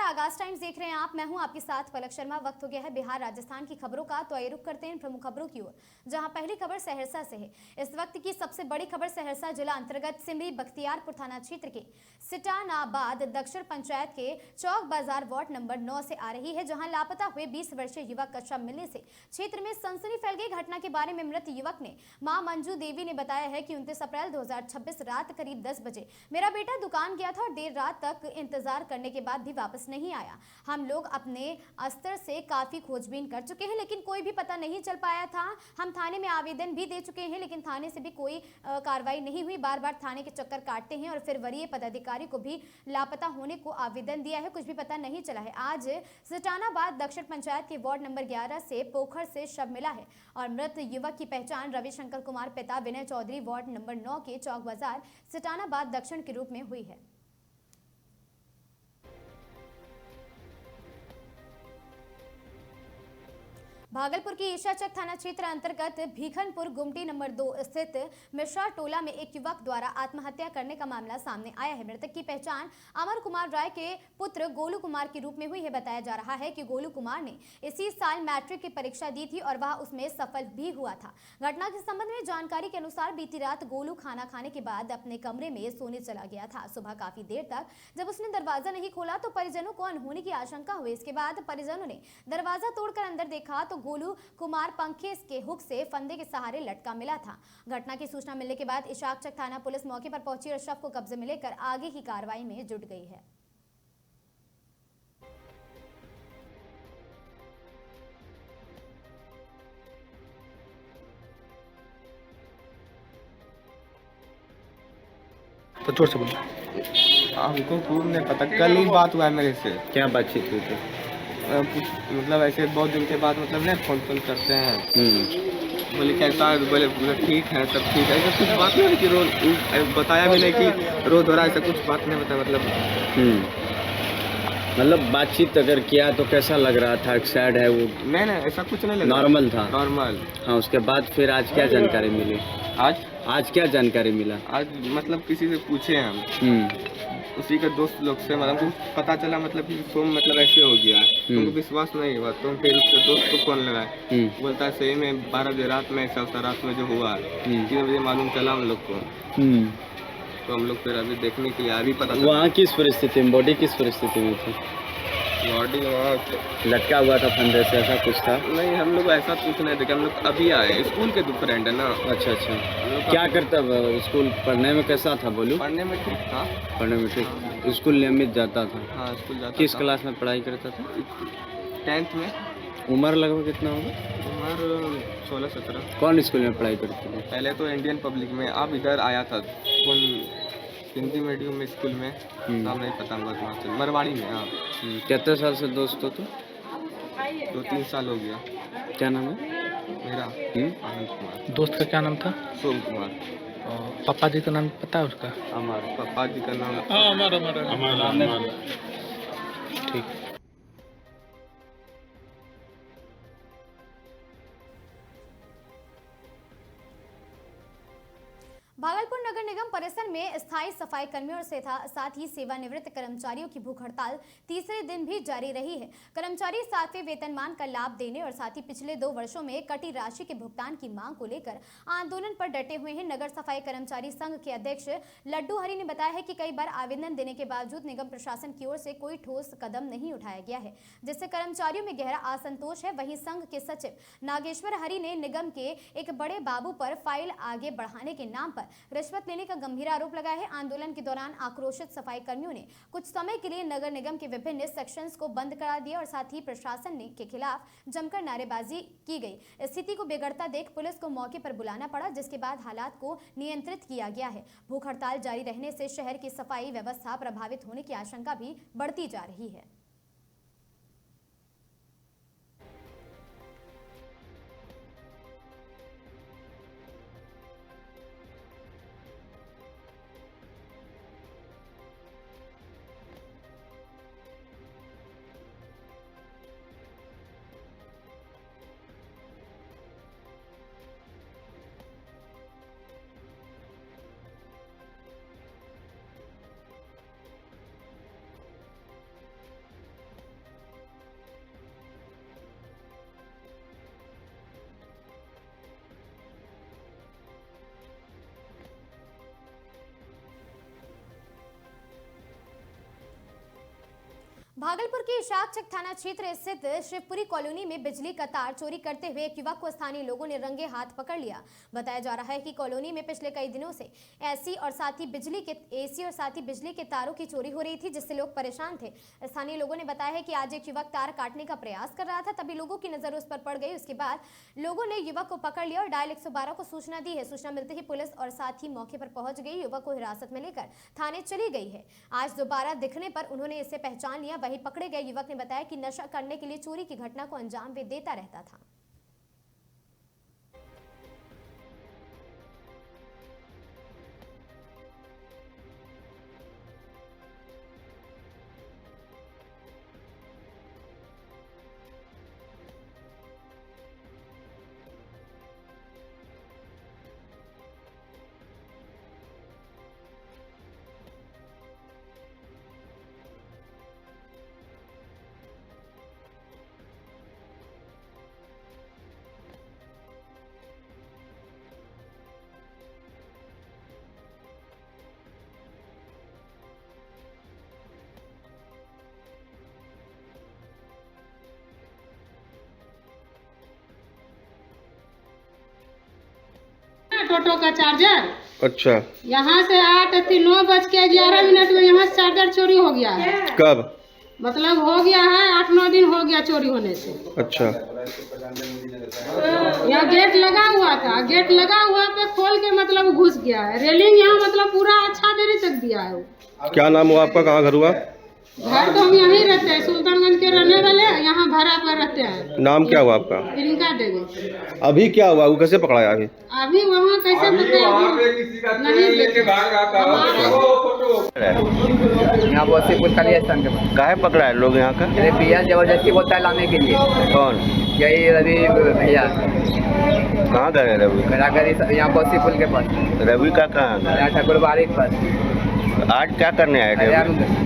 आगाज टाइम्स देख रहे हैं आप। मैं हूं आपके साथ पलक शर्मा। वक्त हो गया है बिहार राजस्थान की खबरों का, तो आइए रुक करते हैं प्रमुख खबरों की ओर, जहां पहली खबर सहरसा से है। इस वक्त की सबसे बड़ी खबर सहरसा जिला अंतर्गत सिमरी बख्तियारपुर थाना क्षेत्र के सिटानाबाद दक्षिण पंचायत के चौक बाजार वार्ड नंबर 9 से आ रही है, जहां लापता हुए 20 वर्षीय युवक का शव मिलने से क्षेत्र में सनसनी फैल गई। घटना के बारे में मृत युवक ने मां मंजू देवी ने बताया है कि 29 अप्रैल 2026 रात करीब 10 बजे मेरा बेटा दुकान गया था और देर रात तक इंतजार करने के बाद भी वापस नहीं आया। हम लोग अपने स्तर से काफी खोजबीन कर चुके हैं, लेकिन कोई भी पता नहीं चल पाया था। हम थाने में आवेदन भी दे चुके हैं, लेकिन थाने से भी कोई कार्रवाई नहीं हुई। बार बार थाने के चक्कर काटते हैं और फिर वरीय पदाधिकारी को भी लापता होने को आवेदन दिया है, कुछ भी पता नहीं चला है। आज सिटानाबाद दक्षिण पंचायत के वार्ड नंबर 11 से पोखर से शव मिला है और मृत युवक की पहचान रविशंकर कुमार पिता विनय चौधरी वार्ड नंबर 9 के चौक बाजार सिटानाबाद दक्षिण के रूप में हुई है। भागलपुर की ईशाचक थाना क्षेत्र अंतर्गत भीखनपुर गुमटी नंबर 2 स्थित मिश्रा टोला में एक युवक द्वारा आत्महत्या करने का मामला सामने आया है। मृतक की पहचान अमर कुमार राय के पुत्र गोलू कुमार के रूप में हुई है। बताया जा रहा है कि गोलू कुमार ने इसी साल मैट्रिक की परीक्षा दी थी और वह उसमें सफल भी हुआ था। घटना के संबंध में जानकारी के अनुसार बीती रात गोलू खाना खाने के बाद अपने कमरे में सोने चला गया था। सुबह काफी देर तक जब उसने दरवाजा नहीं खोला तो परिजनों को अनहोनी की आशंका हुई। इसके बाद परिजनों ने दरवाजा तोड़कर अंदर देखा तो गोलू कुमार पंखे के हुक से फंदे के सहारे लटका मिला था। घटना की सूचना मिलने के बाद इशाकचक थाना पुलिस मौके पर पहुंची और शव को कब्जे में लेकर आगे की कार्रवाई में जुट गई है। तो जोर से बोलो। हमको खूब नहीं पता, कल ही बात हुआ है मेरे से। क्या बातचीत हुई थी? मतलब ऐसे बहुत दिन के बाद मतलब नहीं फोन करते हैं। बोले कैसा, बोले ठीक है, सब ठीक है। ऐसा कुछ बात नहीं है कि रोज बताया भी नहीं कि रोज हो रहा है, ऐसा कुछ बात नहीं बताया। मतलब बातचीत अगर किया तो कैसा लग रहा था? सैड है वो? नहीं ऐसा कुछ नहीं लगा, नॉर्मल था। नॉर्मल। हाँ, उसके बाद फिर आज क्या जानकारी मिली? आज क्या जानकारी मिला? आज मतलब किसी से पूछे हम, उसी के दोस्त लोग से, मतलब पता चला मतलब कि तुम मतलब ऐसे हो गया, तुमको विश्वास नहीं हुआ। तुम फिर उसके दोस्त को फोन लगाए, बोलता है सही में 12 बजे रात में ऐसा रात में जो हुआ 3 बजे मालूम चला हम लोग को। तो हम लोग फिर अभी देखने के लिए अभी पता। वहाँ किस परिस्थिति में, बॉडी किस परिस्थिति में थी? बॉडी वहाँ लटका हुआ था फंदे से, ऐसा कुछ था? नहीं, हम लोग ऐसा कुछ नहीं देखे। हम लोग अभी आए, स्कूल के फ्रेंड है ना। अच्छा। क्या करता? स्कूल पढ़ने में कैसा था बोलू? पढ़ने में ठीक था। पढ़ने में ठीक। स्कूल नियमित जाता था? हाँ, स्कूल जाता। किस क्लास में पढ़ाई करता था? 10th में। उम्र लगभग कितना होगा? उम्र 16-17। कौन स्कूल में पढ़ाई करते थे? पहले तो इंडियन पब्लिक में, अब इधर आया था कौन हिंदी मीडियम में स्कूल में, नाम नहीं पता मुझे, मरवाड़ी में। हाँ। कितने साल से दोस्त हो तुम? 2-3 साल हो गया। क्या नाम है मेरा? आनंद कुमार। दोस्त का क्या नाम था? सोम कुमार। पापा जी का नाम पता है उसका? अमर। पापा जी का नाम अमर। ठीक। भागलपुर नगर निगम परिसर में स्थायी सफाई कर्मियों से साथ ही सेवानिवृत्त कर्मचारियों की भूख हड़ताल तीसरे दिन भी जारी रही है। कर्मचारी 7वें वेतनमान का लाभ देने और साथ ही पिछले 2 वर्षों में कटी राशि के भुगतान की मांग को लेकर आंदोलन पर डटे हुए हैं। नगर सफाई कर्मचारी संघ के अध्यक्ष लड्डू हरी ने बताया है कि कई बार आवेदन देने के बावजूद निगम प्रशासन की ओर से कोई ठोस कदम नहीं उठाया गया है, जिससे कर्मचारियों में गहरा असंतोष है। वहीं संघ के सचिव नागेश्वर हरि ने निगम के एक बड़े बाबू पर फाइल आगे बढ़ाने के नाम पर रिश्वत लेने का गंभीर आरोप लगाया है। आंदोलन के दौरान आक्रोशित सफाई कर्मियों ने कुछ समय के लिए नगर निगम के विभिन्न सेक्शंस को बंद करा दिया और साथ ही प्रशासन के खिलाफ जमकर नारेबाजी की गई। स्थिति को बिगड़ता देख पुलिस को मौके पर बुलाना पड़ा, जिसके बाद हालात को नियंत्रित किया गया है। भूख हड़ताल जारी रहने से शहर की सफाई व्यवस्था प्रभावित होने की आशंका भी बढ़ती जा रही है। भागलपुर के इशाकचक थाना क्षेत्र स्थित शिवपुरी कॉलोनी में बिजली का तार चोरी करते हुए एक युवक को स्थानीय लोगों ने रंगे हाथ पकड़ लिया। बताया जा रहा है कि कॉलोनी में पिछले कई दिनों से एसी और साथ ही बिजली के तारों की चोरी हो रही थी, जिससे लोग परेशान थे। स्थानीय लोगों ने बताया है कि आज एक युवक तार काटने का प्रयास कर रहा था, तभी लोगों की नजर उस पर पड़ गई। उसके बाद लोगों ने युवक को पकड़ लिया और डायल 112 को सूचना दी है। सूचना मिलते ही पुलिस और साथ ही मौके पर पहुंच गई, युवक को हिरासत में लेकर थाने चली गई है। आज दोबारा दिखने पर उन्होंने इसे पहचान लिया। वहीं पकड़े गए युवक ने बताया कि नशा करने के लिए चोरी की घटना को अंजाम वे देता रहता था। टोटो का चार्जर अच्छा, यहाँ से 9:11 में यहाँ से चार्जर चोरी हो गया है। कब? मतलब हो गया है 8-9 दिन हो गया चोरी होने से। अच्छा, यहाँ गेट लगा हुआ था, गेट लगा हुआ पे खोल के मतलब घुस गया है। रेलिंग यहाँ मतलब पूरा अच्छा देरी तक दिया है। क्या नाम हुआ आपका? कहाँ घर हुआ? घर तो हम यहीं रहते हैं, सुल्तानगंज के रहने वाले, यहाँ भाड़ा पर रहते हैं। नाम क्या हुआ आपका? प्रियंका देवी। अभी क्या हुआ? वो कैसे पकड़ाया? अभी वहाँ कैसे नहीं यहाँ वसीपुर काली स्थान के पास। काहे पकड़ा है लोग यहाँ का? अरे भैया जबरदस्ती बोलता है लाने के लिए। कौन? यही रवि भैया। कहाँ गए रवि? मेरा घर यहाँ वसीपुर के पास। रवि का कहाँ? यहाँ ठाकुरबाड़ी के पास। आज क्या करने आए थे?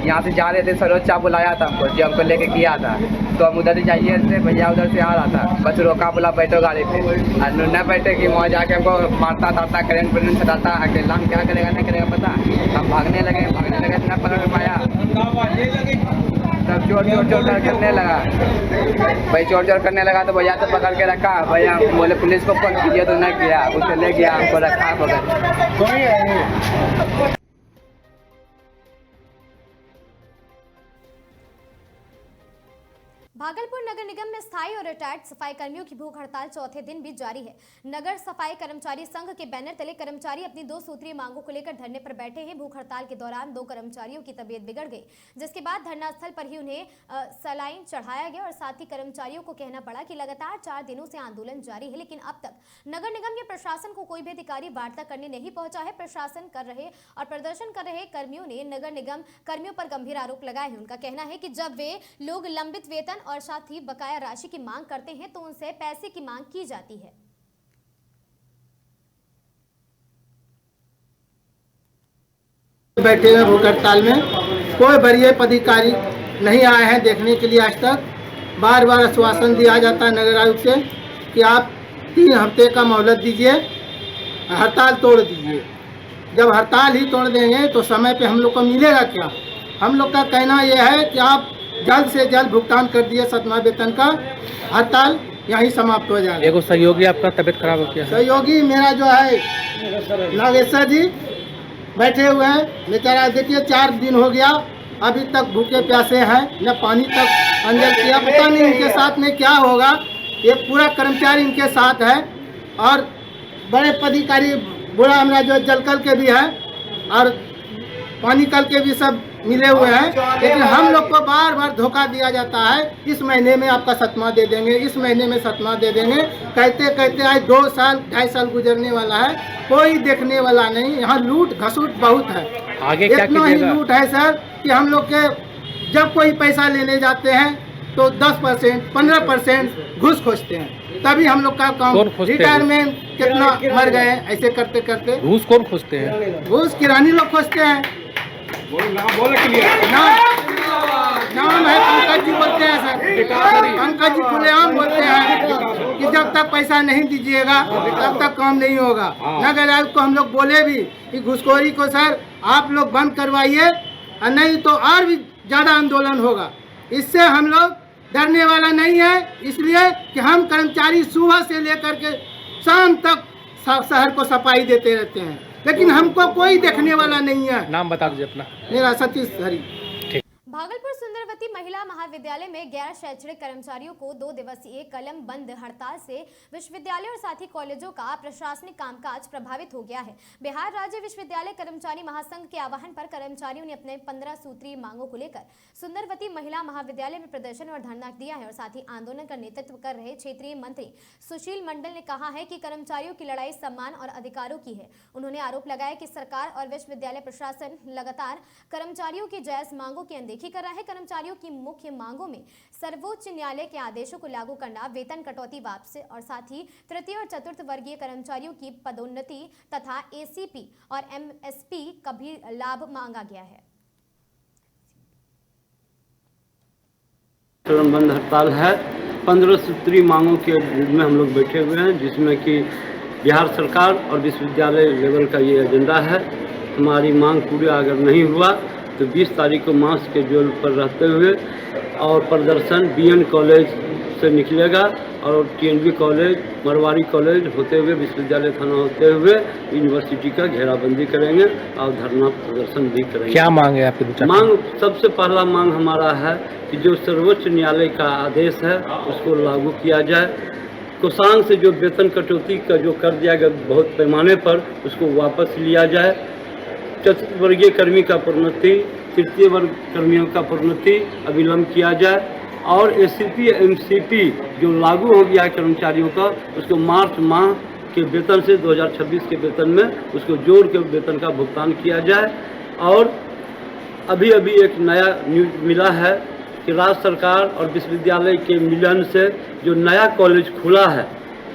यहाँ से जा रहे थे, सरोज चा बुलाया था हमको, जो हमको लेके किया था, तो हम उधर से जाइए थे, भैया उधर से आ रहा था, बस रोका, बोला बैठो गाड़ी पे, और न बैठे कि वहाँ जाके हमको मारता तारता, करेंट छटाता। अकेला हम क्या करेगा नहीं करेगा पता। हम भागने लगे न पकड़ पाया, तब चोर करने लगा। भाई चोर करने लगा तो भैया तो पकड़ के रखा। भैया बोले पुलिस को फोन कीजिए, तो नहीं किया, उसे ले गया, हमको रखा पकड़। भागलपुर नगर निगम में स्थायी और रिटायर्ड सफाई कर्मियों की भूख हड़ताल चौथे दिन भी जारी है। नगर सफाई कर्मचारी संघ के बैनर तले कर्मचारी अपनी 2 सूत्रीय मांगों को लेकर धरने पर बैठे हैं। भूख हड़ताल के दौरान 2 कर्मचारियों की तबीयत बिगड़ गई, जिसके बाद धरना स्थल पर ही उन्हें सलाइन चढ़ाया गया और साथ ही कर्मचारियों को कहना पड़ा कि लगातार 4 दिनों से आंदोलन जारी है, लेकिन अब तक नगर निगम के प्रशासन को कोई भी अधिकारी वार्ता करने नहीं पहुंचा है। प्रशासन कर रहे और प्रदर्शन कर रहे कर्मियों ने नगर निगम कर्मियों पर गंभीर आरोप लगाए हैं। उनका कहना है कि जब वे लोग लंबित वेतन और साथ ही बकाया राशि की मांग करते हैं तो उनसे पैसे की मांग की जाती है। बैठे हुए भूख हड़ताल में कोई वरीय पदाधिकारी नहीं आए हैं देखने के लिए। आज तक बार बार आश्वासन दिया जाता है नगर आयुक्त से कि आप 3 हफ्ते का मोहलत दीजिए, हड़ताल तोड़ दीजिए। जब हड़ताल ही तोड़ देंगे तो समय पे हम लोग को मिलेगा क्या? हम लोग का कहना यह है कि आप जल्द से जल्द भुगतान कर दिए 7वां वेतन का, हड़ताल यहीं समाप्त हो जाएगा। एगो सहयोगी आपका तबीयत खराब हो गया है। सहयोगी मेरा जो है नागेश्वर जी बैठे हुए हैं, बेचारा देखिए 4 दिन हो गया, अभी तक भूखे प्यासे हैं, न पानी तक अंजल किया। पता नहीं इनके साथ में क्या होगा। ये पूरा कर्मचारी इनके साथ है और बड़े पदाधिकारी बुरा हमारा जो जलकल के भी है और पानी कल के भी सब मिले हुए हैं, लेकिन हम लोग को बार बार धोखा दिया जाता है। इस महीने में आपका 7वां दे देंगे, इस महीने में 7वां दे देंगे, कहते कहते आज 2 साल 2.5 साल गुजरने वाला है, कोई देखने वाला नहीं। यहाँ लूट घसूट बहुत है, आगे क्या इतना ही कीजिएगा? लूट है सर कि हम लोग के जब कोई पैसा लेने जाते हैं तो 10% 15% घूस खोजते हैं, तभी हम लोग का काम। कौन खोजते हैं? रिटायरमेंट कितना मर गए ऐसे करते करते। घूस कौन खोजते हैं? घूस किरानी लोग खोजते हैं। नाम है पंकज जी बोलते हैं सर, पंकज जी खुलेआम बोलते हैं कि जब तक पैसा नहीं दीजिएगा तब तक काम नहीं होगा। नगर आयुक्त को हम लोग बोले भी कि घूसखोरी को सर आप लोग बंद करवाइए, और नहीं तो और भी ज़्यादा आंदोलन होगा। इससे हम लोग डरने वाला नहीं है, इसलिए कि हम कर्मचारी सुबह से लेकर के शाम तक शहर को सफाई देते रहते हैं, लेकिन हमको कोई देखने वाला नहीं है। नाम बता दीजिए अपना। मेरा सतीश हरी। भागलपुर सुंदरवती महिला महाविद्यालय में गैर शैक्षणिक कर्मचारियों को 2 दिवसीय कलम बंद हड़ताल से विश्वविद्यालय और साथ ही कॉलेजों का प्रशासनिक कामकाज प्रभावित हो गया है। बिहार राज्य विश्वविद्यालय कर्मचारी महासंघ के आह्वान पर कर्मचारियों ने अपने 15 सूत्रीय मांगों को लेकर सुंदरवती महिला महाविद्यालय में प्रदर्शन और धरना दिया है और साथ ही आंदोलन का नेतृत्व कर रहे क्षेत्रीय मंत्री सुशील मंडल ने कहा है कि कर्मचारियों की लड़ाई सम्मान और अधिकारों की है। उन्होंने आरोप लगाया कि सरकार और विश्वविद्यालय प्रशासन लगातार कर्मचारियों की जायज मांगों की अनदेखी कर रहा है। कर्मचारियों की मुख्य मांगों में सर्वोच्च न्यायालय के आदेशों को लागू करना, वेतन कटौती वापसी और साथ ही तृतीय और चतुर्थ वर्गीय कर्मचारियों की पदोन्नति तथा एसीपी और एमएसपी का भी लाभ मांगा गया है। बंद हड़ताल है। 15 सूत्री मांगों के रूप में हम लोग बैठे हुए हैं, जिसमें कि बिहार सरकार और विश्वविद्यालय लेवल का ये एजेंडा है। हमारी मांग पूरी अगर नहीं हुआ तो 20 तारीख को मास के जोल पर रहते हुए और प्रदर्शन बीएन कॉलेज से निकलेगा और टीएनबी कॉलेज, मरवाड़ी कॉलेज होते हुए विश्वविद्यालय थाना होते हुए यूनिवर्सिटी का घेराबंदी करेंगे और धरना प्रदर्शन भी करेंगे। क्या मांग है आपकी? मांग, सबसे पहला मांग हमारा है कि जो सर्वोच्च न्यायालय का आदेश है उसको लागू किया जाए। कोषांग से जो वेतन कटौती का जो कर दिया गया बहुत पैमाने पर, उसको वापस लिया जाए। चतुर्थ वर्गीय कर्मी का प्रोन्नति, तृतीय वर्ग कर्मियों का प्रोन्नति अविलंब किया जाए और एसीपी एमसीपी जो लागू हो गया है कर्मचारियों का, उसको मार्च माह के वेतन से 2026 के वेतन में उसको जोड़ के वेतन का भुगतान किया जाए। और अभी एक नया न्यूज मिला है कि राज्य सरकार और विश्वविद्यालय के मिलन से जो नया कॉलेज खुला है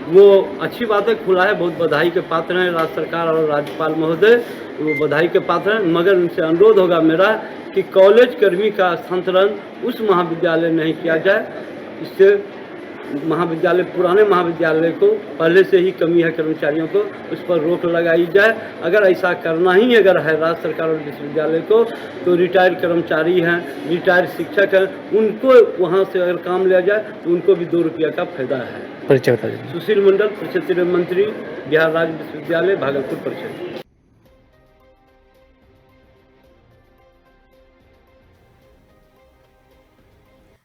वो अच्छी बात है, खुला है, बहुत बधाई के पात्र हैं राज्य सरकार और राज्यपाल महोदय, वो बधाई के पात्र हैं। मगर उनसे अनुरोध होगा मेरा कि कॉलेज कर्मी का स्थानांतरण उस महाविद्यालय नहीं किया जाए। इससे महाविद्यालय, पुराने महाविद्यालय को पहले से ही कमी है कर्मचारियों को, उस पर रोक लगाई जाए। अगर ऐसा करना ही अगर है राज्य सरकार और विश्वविद्यालय को, तो रिटायर्ड कर्मचारी हैं, रिटायर्ड शिक्षक हैं, उनको वहाँ से अगर काम लिया जाए तो उनको भी 2 रुपया का फायदा है। परिचय बता दीजिए। सुशील मंडल, क्षेत्रीय मंत्री, बिहार राज्य विश्वविद्यालय, भागलपुर परिषद।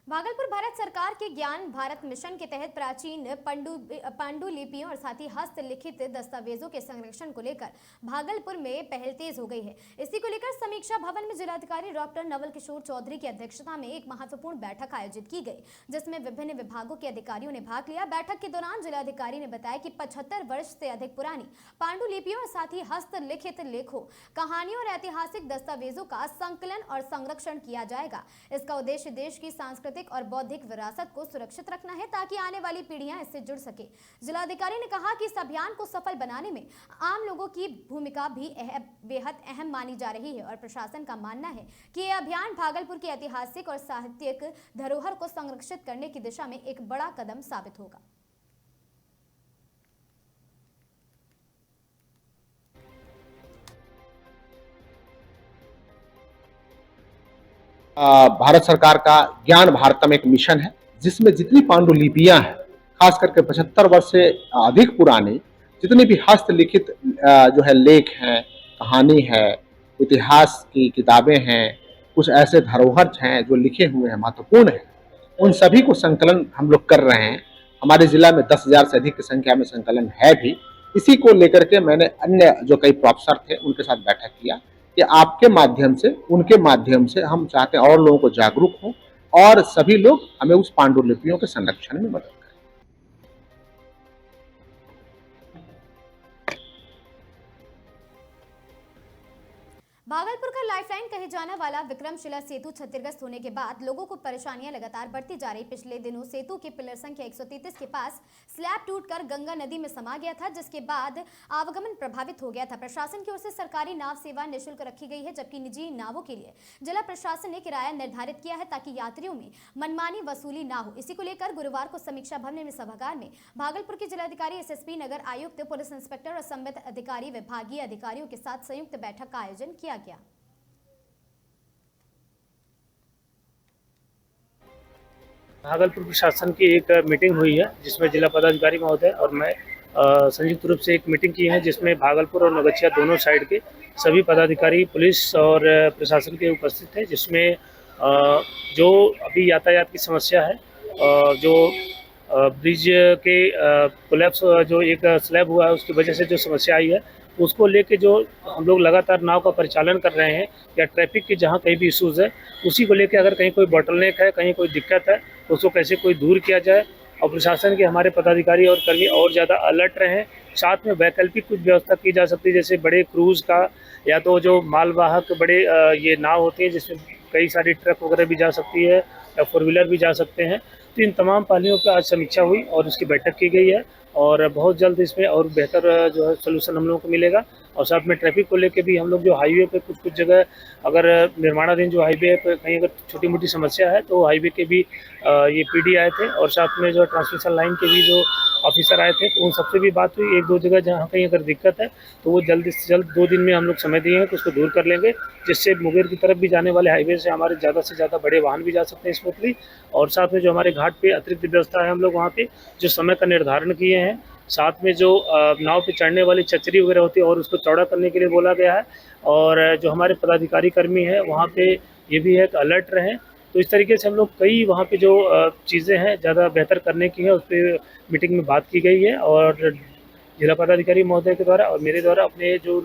भागलपुर भारत सरकार के ज्ञान भारत मिशन के तहत प्राचीन पांडुलिपियों और साथ ही हस्तलिखित दस्तावेजों के संरक्षण को लेकर भागलपुर में पहल तेज हो गई है। इसी को लेकर समीक्षा भवन में जिलाधिकारी डॉक्टर नवल किशोर चौधरी की अध्यक्षता में एक महत्वपूर्ण बैठक आयोजित की गई, जिसमें विभिन्न विभागों के अधिकारियों ने भाग लिया। बैठक के दौरान जिलाधिकारी ने बताया कि 75 वर्ष से अधिक पुरानी पांडुलिपियों और साथ ही हस्तलिखित लेखों, कहानियों और ऐतिहासिक दस्तावेजों का संकलन और संरक्षण किया जाएगा। इसका उद्देश्य देश की सांस्कृतिक और बौद्धिक विरासत को सुरक्षित रखना है ताकि आने वाली पीढ़ियां इससे जुड़ सके। जिलाधिकारी ने कहा कि इस अभियान को सफल बनाने में आम लोगों की भूमिका भी बेहद अहम मानी जा रही है और प्रशासन का मानना है कि यह अभियान भागलपुर की ऐतिहासिक और साहित्यिक धरोहर को संरक्षित करने की दिशा में एक बड़ा कदम साबित होगा। भारत सरकार का ज्ञान भारतम एक मिशन है, जिसमें जितनी पांडुलिपियां हैं, खास करके 75 वर्ष से अधिक पुरानी जितनी भी हस्तलिखित जो है लेख हैं, कहानी है, इतिहास की किताबें हैं, कुछ ऐसे धरोहर हैं जो लिखे हुए हैं, महत्वपूर्ण हैं, उन सभी को संकलन हम लोग कर रहे हैं। हमारे जिला में 10,000 से अधिक की संख्या में संकलन है भी। इसी को लेकर के मैंने अन्य जो कई प्रोफेसर थे उनके साथ बैठक किया कि आपके माध्यम से, उनके माध्यम से हम चाहते हैं और लोगों को जागरूक हों और सभी लोग हमें उस पांडुलिपियों के संरक्षण में मदद करें। भागलपुर का लाइफलाइन कहे जाने वाला विक्रमशिला सेतु क्षतिग्रस्त होने के बाद लोगों को परेशानियां लगातार बढ़ती जा रही। पिछले दिनों सेतु के पिलर संख्या 133 के पास स्लैब टूटकर गंगा नदी में समा गया था, जिसके बाद आवागमन प्रभावित हो गया था। प्रशासन की ओर से सरकारी नाव सेवा निःशुल्क रखी गई है, जबकि निजी नावों के लिए जिला प्रशासन ने किराया निर्धारित किया है ताकि यात्रियों में मनमानी वसूली ना हो। इसी को लेकर गुरुवार को समीक्षा भवन में सभागार में भागलपुर के जिलाधिकारी, एसएसपी, नगर आयुक्त, पुलिस इंस्पेक्टर और संबंधित अधिकारी, विभागीय अधिकारियों के साथ संयुक्त बैठक का आयोजन किया गया। भागलपुर प्रशासन की एक मीटिंग हुई है जिसमें जिला पदाधिकारी महोदय और मैं संयुक्त रूप से एक मीटिंग की है जिसमें भागलपुर और नवगछिया दोनों साइड के सभी पदाधिकारी पुलिस और प्रशासन के उपस्थित थे, जिसमें जो अभी यातायात की समस्या है, जो ब्रिज के कोलैप्स जो एक स्लैब हुआ है उसकी वजह से जो समस्या आई है उसको लेके जो हम लोग लगातार नाव का परिचालन कर रहे हैं या ट्रैफिक की जहाँ कहीं भी इश्यूज़ है उसी को लेके अगर कहीं कोई बॉटलनेक है, कहीं कोई दिक्कत है तो उसको कैसे कोई दूर किया जाए और प्रशासन के हमारे पदाधिकारी और कर्मी और ज़्यादा अलर्ट रहें। साथ में वैकल्पिक कुछ व्यवस्था की जा सकती है, जैसे बड़े क्रूज़ का या तो जो मालवाहक बड़े ये नाव होती है जिसमें कई सारी ट्रक वगैरह भी जा सकती है या 4 व्हीलर भी जा सकते हैं। तो इन तमाम पहलुओं पर आज समीक्षा हुई और उसकी बैठक की गई है और बहुत जल्द इसमें और बेहतर जो है सलूशन हम लोगों को मिलेगा। और साथ में ट्रैफिक को लेके भी हम लोग जो हाईवे पे कुछ जगह अगर निर्माणाधीन जो हाईवे पे कहीं अगर छोटी मोटी समस्या है तो हाईवे के भी ये पीडी आए थे और साथ में जो ट्रांसमिशन लाइन के भी जो ऑफिसर आए थे तो उन सबसे भी बात हुई। 1-2 जगह जहाँ कहीं अगर दिक्कत है तो वो जल्दी से जल्द 2 दिन में हम लोग समय दिए हैं कि उसको दूर कर लेंगे, जिससे मुंगेर की तरफ भी जाने वाले हाईवे से हमारे ज़्यादा से ज़्यादा बड़े वाहन भी जा सकते हैं स्मूथली। और साथ में जो हमारे घाट पे अतिरिक्त व्यवस्था है, हम लोग वहाँ पे जो समय का निर्धारण किए हैं, साथ में जो नाव पे चढ़ने वाली चचरी वगैरह होती है और उसको चौड़ा करने के लिए बोला गया है। और जो हमारे पदाधिकारी कर्मी हैं वहाँ पे ये भी है कि अलर्ट रहें। तो इस तरीके से हम लोग कई वहाँ पे जो चीज़ें हैं ज़्यादा बेहतर करने की है उस पर मीटिंग में बात की गई है और जिला पदाधिकारी महोदय के द्वारा और मेरे द्वारा अपने जो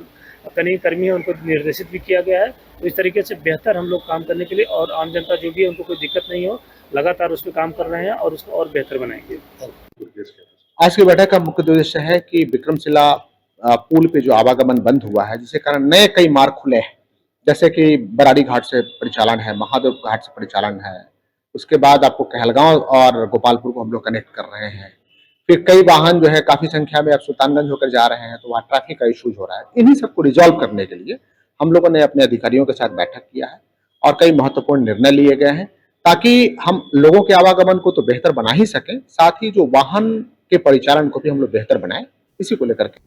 कई कर्मी हैं उनको निर्देशित भी किया गया है। तो इस तरीके से बेहतर हम लोग काम करने के लिए और आम जनता जो भी है उनको कोई दिक्कत नहीं हो, लगातार उस पर काम कर रहे हैं और उसको और बेहतर बनाएंगे। आज की बैठक का मुख्य उद्देश्य है कि विक्रमशिला पुल पे जो आवागमन बंद हुआ है जिसके कारण नए कई मार्ग खुले हैं, जैसे कि बराड़ी घाट से परिचालन है, महादेव घाट से परिचालन है, उसके बाद आपको कहलगांव और गोपालपुर को हम लोग कनेक्ट कर रहे हैं। फिर कई वाहन जो है काफी संख्या में अब सुल्तानगंज होकर जा रहे हैं तो वहाँ ट्रैफिक का इशूज हो रहा है। इन्हीं सबको रिजॉल्व करने के लिए हम लोगों ने अपने अधिकारियों के साथ बैठक किया है और कई महत्वपूर्ण निर्णय लिए गए हैं ताकि हम लोगों के आवागमन को तो बेहतर बना ही सकें, साथ ही जो वाहन के परिचालन को भी हम लोग बेहतर बनाएं, इसी को लेकर के।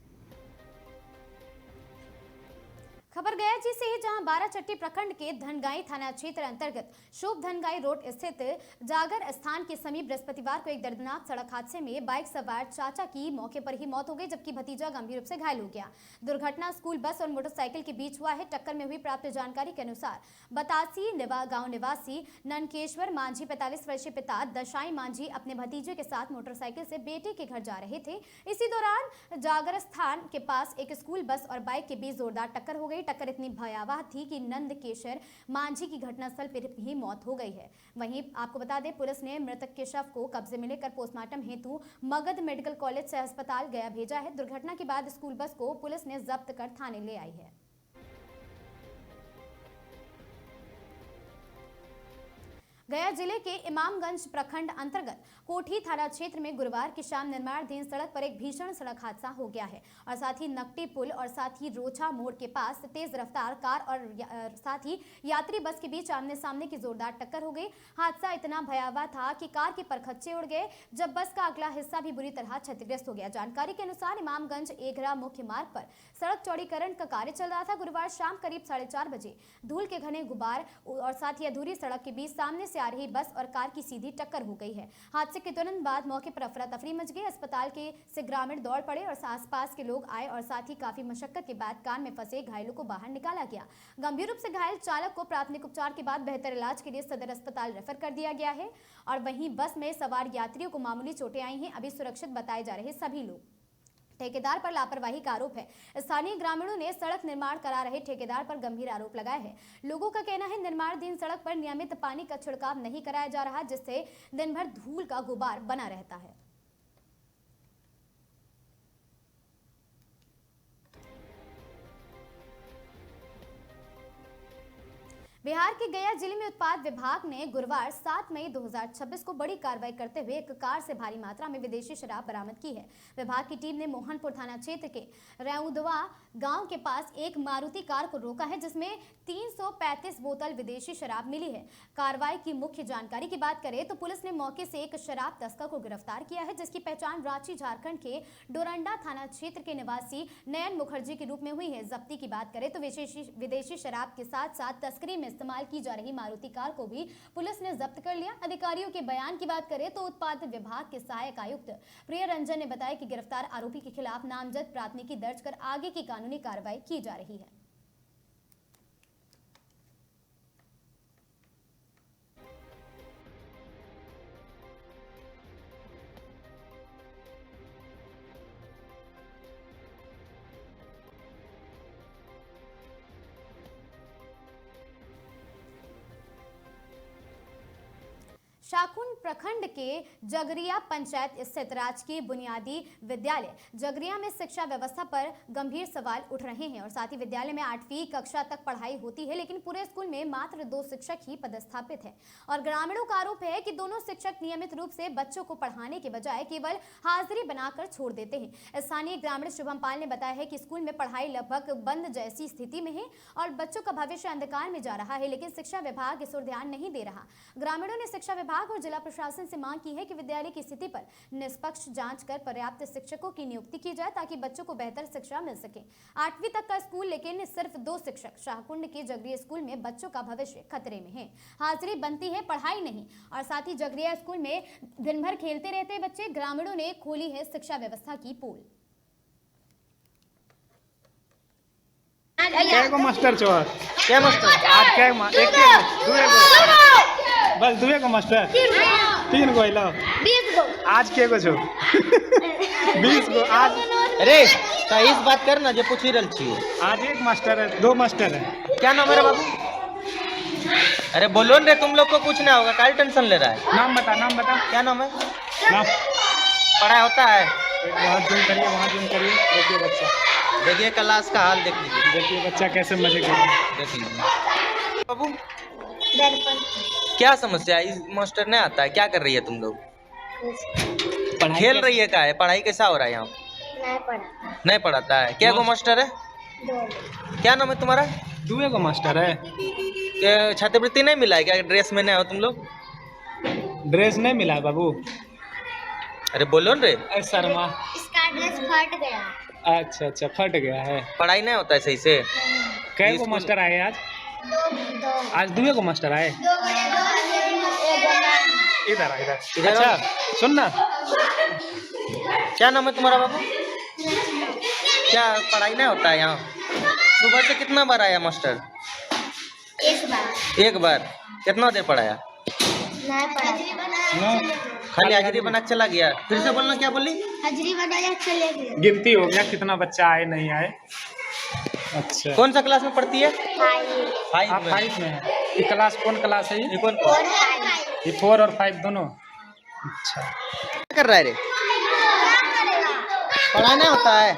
खबर गया जी से ही, जहां बाराचट्टी प्रखंड के धनगाई थाना क्षेत्र अंतर्गत शोभ धनगाई रोड स्थित जागर स्थान के समीप बृहस्पतिवार को एक दर्दनाक सड़क हादसे में बाइक सवार चाचा की मौके पर ही मौत हो गई, जबकि भतीजा गंभीर रूप से घायल हो गया। दुर्घटना स्कूल बस और मोटरसाइकिल के बीच हुआ है। टक्कर में हुई प्राप्त जानकारी के अनुसार बतासी गांव निवासी ननकेश्वर मांझी 45 वर्षीय पिता दशाई मांझी अपने भतीजे के साथ मोटरसाइकिल से बेटे के घर जा रहे थे। इसी दौरान जागर स्थान के पास एक स्कूल बस और बाइक के बीच जोरदार टक्कर हो गई। टक्कर इतनी भयावह थी कि नंदकेश्वर मांझी की घटनास्थल पर ही मौत हो गई है। वहीं आपको बता दें, पुलिस ने मृतक के शव को कब्जे में लेकर पोस्टमार्टम हेतु मगध मेडिकल कॉलेज से अस्पताल गया भेजा है। दुर्घटना के बाद स्कूल बस को पुलिस ने जब्त कर थाने ले आई है। गया जिले के इमामगंज प्रखंड अंतर्गत कोठी थाना क्षेत्र में गुरुवार की शाम निर्माणाधीन सड़क पर एक भीषण सड़क हादसा हो गया है और साथ ही नकटी पुल और साथ ही रोछा मोड़ के पास तेज रफ्तार कार और साथ ही यात्री बस के बीच आमने सामने की जोरदार टक्कर हो गई। हादसा इतना भयावह था कि कार के परखच्चे उड़ गए, जब बस का अगला हिस्सा भी बुरी तरह क्षतिग्रस्त हो गया। जानकारी के अनुसार इमामगंज एघरा मुख्य मार्ग पर सड़क चौड़ीकरण का कार्य चल रहा था। गुरुवार शाम करीब 4:30 बजे धूल के घने गुबार और साथ ही अधूरी सड़क के बीच सामने से आ रही बस और कार की सीधी टक्कर हो गई है। हादसे के तुरंत बाद मौके पर अफरा तफरी मच गई। अस्पताल से ग्रामीण दौड़ पड़े और आसपास के लोग आए और साथ ही काफी मशक्कत के बाद कार में फंसे घायलों को बाहर निकाला गया। गंभीर रूप से घायल चालक को प्राथमिक उपचार के बाद बेहतर इलाज के लिए सदर अस्पताल रेफर कर दिया गया है और वहीं बस में सवार यात्रियों को मामूली चोटें आई हैं। अभी सुरक्षित बताए जा रहे सभी लोग। ठेकेदार पर लापरवाही का आरोप है। स्थानीय ग्रामीणों ने सड़क निर्माण करा रहे ठेकेदार पर गंभीर आरोप लगाए हैं। लोगों का कहना है निर्माणाधीन सड़क पर नियमित पानी का छिड़काव नहीं कराया जा रहा, जिससे दिन भर धूल का गुबार बना रहता है। बिहार के गया जिले में उत्पाद विभाग ने गुरुवार 7 मई 2026 को बड़ी कार्रवाई करते हुए एक कार से भारी मात्रा में विदेशी शराब बरामद की है। विभाग की टीम ने मोहनपुर थाना क्षेत्र के रेउदवा गांव के पास एक मारुति कार को रोका है, जिसमें 335 बोतल विदेशी शराब मिली है। कार्रवाई की मुख्य जानकारी की बात करें तो पुलिस ने मौके से एक शराब तस्कर को गिरफ्तार किया है, जिसकी पहचान रांची झारखंड के डोरंडा थाना क्षेत्र के निवासी नयन मुखर्जी के रूप में हुई है। जब्ती की बात करें तो विदेशी शराब के साथ साथ तस्करी में इस्तेमाल की जा रही मारुति कार को भी पुलिस ने जब्त कर लिया। अधिकारियों के बयान की बात करें तो उत्पाद विभाग के सहायक आयुक्त प्रिय रंजन ने बताया कि गिरफ्तार आरोपी के खिलाफ नामजद प्राथमिकी दर्ज कर आगे की कानूनी कार्रवाई की जा रही है। शाहकुंड प्रखंड के जगरिया पंचायत स्थित राजकीय बुनियादी विद्यालय जगरिया में शिक्षा व्यवस्था पर गंभीर सवाल उठ रहे हैं और साथ ही विद्यालय में 8वीं कक्षा तक पढ़ाई होती है, लेकिन पूरे स्कूल में मात्र 2 शिक्षक ही पदस्थापित हैं और ग्रामीणों का आरोप है कि दोनों शिक्षक नियमित रूप से बच्चों को पढ़ाने के बजाय केवल हाजिरी बनाकर छोड़ देते हैं। स्थानीय ग्रामीण शुभम पाल ने बताया है कि स्कूल में पढ़ाई लगभग बंद जैसी स्थिति में है और बच्चों का भविष्य अंधकार में जा रहा है, लेकिन शिक्षा विभाग इस ओर ध्यान नहीं दे रहा। ग्रामीणों ने शिक्षा विभाग और जिला प्रशासन से मांग की है कि विद्यालय की स्थिति पर निष्पक्ष जांच कर पर्याप्त शिक्षकों की नियुक्ति की जाए ताकि बच्चों को बेहतर शिक्षा मिल सके। 8वीं तक का स्कूल, लेकिन सिर्फ 2 शिक्षक। शाहकुंड के जगरिया स्कूल में बच्चों का भविष्य खतरे में है। हाजिरी बनती है, पढ़ाई नहीं। और साथ ही जगरिया स्कूल में दिन भर खेलते रहते हैं बच्चे। ग्रामीणों ने खोली है शिक्षा व्यवस्था की पोल। मास्टर चोर क्या मास्टर आज क्या एक बस दुए को मास्टर 3 गो लो 20 गो आज के गो छो 20 गो आज। अरे सही बात कर ना, जो पूछ ही रही छी। आज 1 मास्टर है, 2 मास्टर है। क्या नाम है बाबू? अरे बोलो रे, तुम लोग को पूछना होगा, क्या टेंशन ले रहा है? नाम बता। क्या नाम है? नाम पढ़ाई होता है? वहाँ जूम करिए देखिए बच्चा, देखिए क्लास का हाल देख लीजिए, देखिए बच्चा कैसे मजे कर रहा है, देख लीजिए। बाबू क्या समस्या है? इस मास्टर नहीं आता है, क्या कर रही है तुम लोग? खेल रही है? क्या है? पढ़ाई कैसा हो रहा है यहाँ? नहीं पढ़ाता है। क्या गो मास्टर है? 2। क्या नाम है तुम्हारा? 2 गो मास्टर है। छात्रवृत्ति नहीं मिला है क्या? ड्रेस में नहीं हो तुम लोग? ड्रेस नहीं मिला है बाबू। अरे बोलो रे। शर्मा इसका ड्रेस फट गया। अच्छा फट गया है। पढ़ाई नहीं होता है सही से। कै गो मास्टर आए आज? 2 आज 2 गो मास्टर आए। इधर अच्छा सुन ना, क्या नाम है तुम्हारा बाबू? क्या पढ़ाई नहीं होता है यहाँ? सुबह से कितना बार आया मास्टर? 1 बार। कितना देर पढ़ाया? खाली हाजिरी बना चला गया। फिर से बोलना, क्या बोली? हाजिरी बनाया चले गए। गिनती हो गया कितना बच्चा आए नहीं आए। अच्छा कौन सा क्लास में पढ़ती है? 5 में है। ये क्लास कौन क्लास है? ये कौन? 4 और 5 दोनों। अच्छा क्या कर रहा है रे? पढ़ाई नहीं होता है?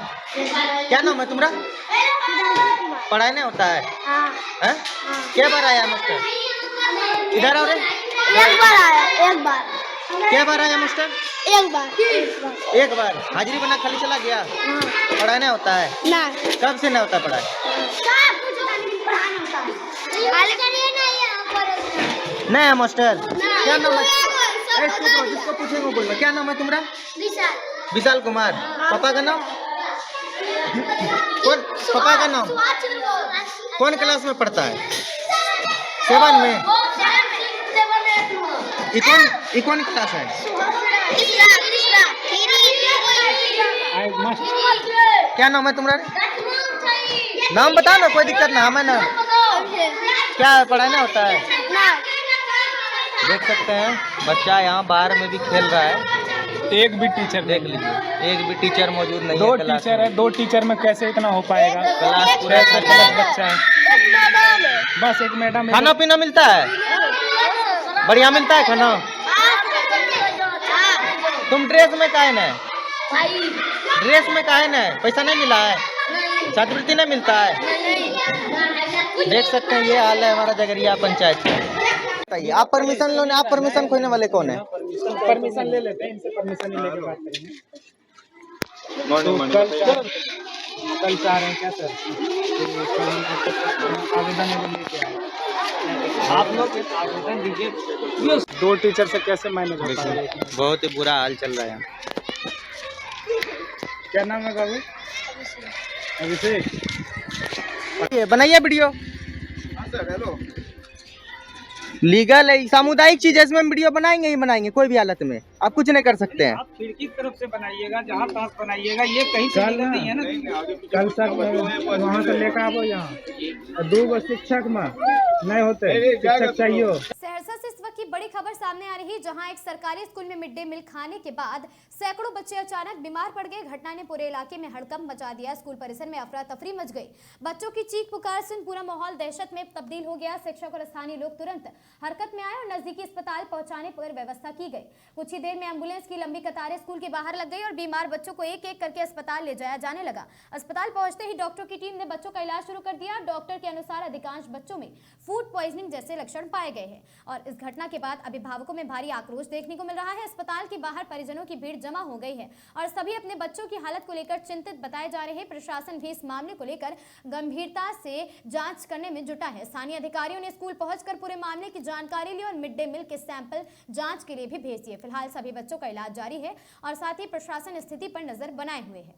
क्या नाम है तुम्हारा? पढ़ाई नहीं होता है? हाँ? क्या बार आया मास्टर? इधर आओ रे। 1 बार आया। 1 बार। क्या बार आया मास्टर? 1 बार। 1 बार हाजिरी बना खाली चला गया। पढ़ाई नहीं होता है? नहीं। कब से नहीं होता पढ़ाई? नहीं है मास्टर। क्या नाम है? जिसको पूछेंगे बोलना। क्या नाम है तुम्हारा? विशाल कुमार। पापा का नाम? कौन? पापा का नाम? कौन क्लास में पढ़ता है? 7 में। इकॉन क्लास है? क्या नाम है तुम्हारा? नाम बताओ ना, कोई दिक्कत ना हमें ना। क्या है? पढ़ाई नहीं होता है? देख सकते हैं बच्चा यहाँ बाहर में भी खेल रहा है। एक भी टीचर देख लीजिए, एक भी टीचर मौजूद नहीं है। 2 टीचर है, 2 टीचर में कैसे इतना हो पाएगा? क्लास पूरा बच्चा है। बस एक मैडम। खाना पीना मिलता है? बढ़िया मिलता है खाना? तुम ड्रेस में काहे ना? ड्रेस में काहे ना? पैसा नहीं मिला है? छात्रवृत्ति नहीं मिलता है? देख सकते हैं ये हाल है हमारा जगरिया पंचायत का। बताइए, आप परमिशन लो ना, आप परमिशन खोने वाले कौन है? परमिशन ले लेते हैं इनसे, परमिशन ही लेके बात करेंगे। कल चाह रहे हैं क्या सर? आवेदन लेके आए। आप लोग आवेदन दीजिए। 2 टीचर से कैसे मैनेज होता है? बहुत ही बुरा हाल चल रहा है। क्या नाम है बाबू? अभिषेक। बनाइए वीडियो। Sir hello. लीगल है, सामुदायिक चीज है, इसमें वीडियो बनाएंगे ही बनाएंगे कोई भी हालत में, आप कुछ नहीं कर सकते हैं। आप खिड़की की तरफ से बनाइएगा, जहाँ पास बनाइएगा, ये कहीं से लीगल नहीं है ना। कल तक वहाँ से लेकर आओ यहाँ 2 शिक्षक में नहीं होते, शिक्षक चाहिए। सहरसा से इस वक्त की बड़ी खबर सामने आ रही है, जहां एक सरकारी स्कूल में मिड डे मील खाने के बाद सैकड़ों बच्चे अचानक बीमार पड़ गए। घटना ने पूरे इलाके में हड़कंप मचा दिया। स्कूल परिसर में अफरा तफरी मच गई। बच्चों की चीख पुकार सुन पूरा माहौल दहशत में तब्दील हो गया। शिक्षक और स्थानीय लोग तुरंत हरकत में आए और नजदीकी अस्पताल पहुंचाने पर व्यवस्था की गई। कुछ ही देर में एम्बुलेंस की लंबी कतारें स्कूल के बाहर लग गई और बीमार बच्चों को एक एक करके अस्पताल ले जाया जाने लगा। अस्पताल पहुंचते ही डॉक्टरों की टीम ने बच्चों का इलाज शुरू कर दिया। डॉक्टर के अनुसार अधिकांश बच्चों में फूड पॉइजनिंग जैसे लक्षण पाए गए हैं और इस घटना के बाद अभिभावकों में भारी आक्रोश देखने को मिल रहा है। अस्पताल के बाहर परिजनों की भीड़ जमा हो गई है और सभी अपने बच्चों की हालत को लेकर चिंतित बताए जा रहे हैं। प्रशासन भी इस मामले को लेकर गंभीरता से जांच करने में जुटा है। स्थानीय अधिकारियों ने स्कूल पहुंचकर पूरे मामले की जानकारी ली और मिड डे मील के सैंपल जांच के लिए भी भेज दिए। फिलहाल सभी बच्चों का इलाज जारी है और साथ ही प्रशासन स्थिति पर नजर बनाए हुए है।